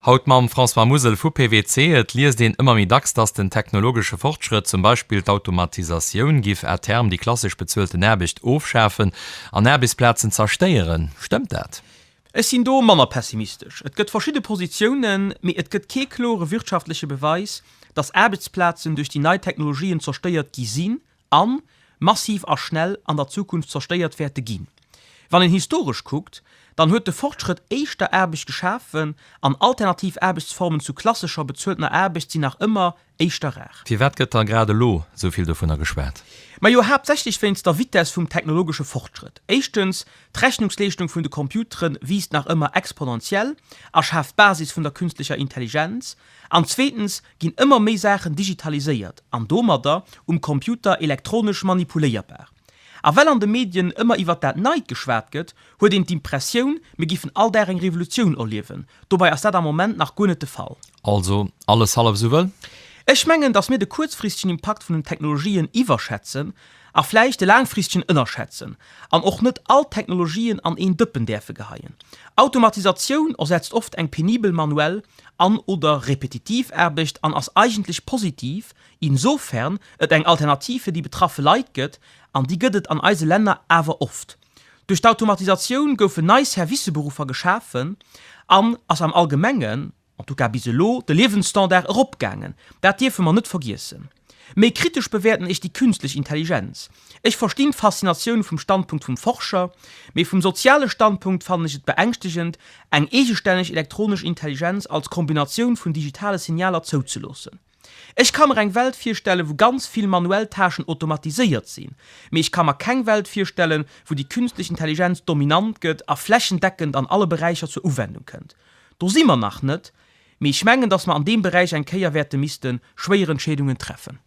Haut mam François Musel vu PwC et lies den immer mi dacks, dass den technologische Fortschritt zum Beispiel d'Automatisaun gif Term die klassisch bezuelte Näbicht ofschärfen an Närbisplatzen zersteieren. Stimmt dat? Es sind do manner pessimistisch. Et gëtt verschiedene Positionen, mir et gëtt keklore wirtschaftliche Beweis, dass Arbeitsplätzen durch die neue Technologien zersteiert gisinn an massiv a schnell an der Zukunft zersteiert werde gin. Wann en historisch guckt, dann huet de Fortschritt eischter Erbig geschaffen an alternativ Erbichtsformen zu klassischer bezueltner Erbicht sie nach immer eischter Recht. Wie wat gëtt gerade lo soviel davon geschwert? Ma jo hauptsächlich findst der Vites vum technologische Fortschritt. Echtens, Rechnungsleistung vun de Computeren wiest nach immer exponentiell, erschafft Basis vun der künstlicher Intelligenz. An zweitens gin immer mehr Sachen digitalisiert, an domader Computer elektronisch manipulierbar. A well an de Medien immer iwwer dat neid geschwert gëtt, huet den d'Impressioun me gifen all der eng Revolutionun erliewen. Dobei ass dat am Moment nach gonnet de Fall. Also alles halb so well? Ech menggen, dats mir de kurzfristigen Impact vun den Technologien iwwerschätzen, a fleich de langfristigen ënnerschätzen, an och net all Technologien an een Dëppen derfe geheien. Automatisation ersetzt oft eng penibel manuell an oder repetitiv erbicht an als eigentlich positiv, insofern et eng Alternative die betraffe Leiit gëtt, an die gëtt an eise Länder awer oft. Durch d'Automatisation goufe neis Serviceberufer geschaffen, an as am allgemengen, an tout cas biselo, de Lebensstandard opgangen, dat Dirfe man net vergissen. Mei kritisch bewerten ich die künstliche Intelligenz. Ich verstehe Faszination vom Standpunkt vom Forscher, mei vom soziale Standpunkt fand ich es beängstigend, eng egestellig elektronische Intelligenz als Kombination von digitale Signaler zuzulassen. Ich kann mir eng Welt vorstellen, wo ganz viel manuell Taschen automatisiert sind. Aber ich kann mir keine Welt vorstellen, wo die künstliche Intelligenz dominant geht, a flächendeckend an alle Bereiche zur Anwendung könnt. Da sind wir noch nicht, aber ich meine, dass wir an dem Bereich ein Kehrwerte müssten, schwere Entscheidungen treffen.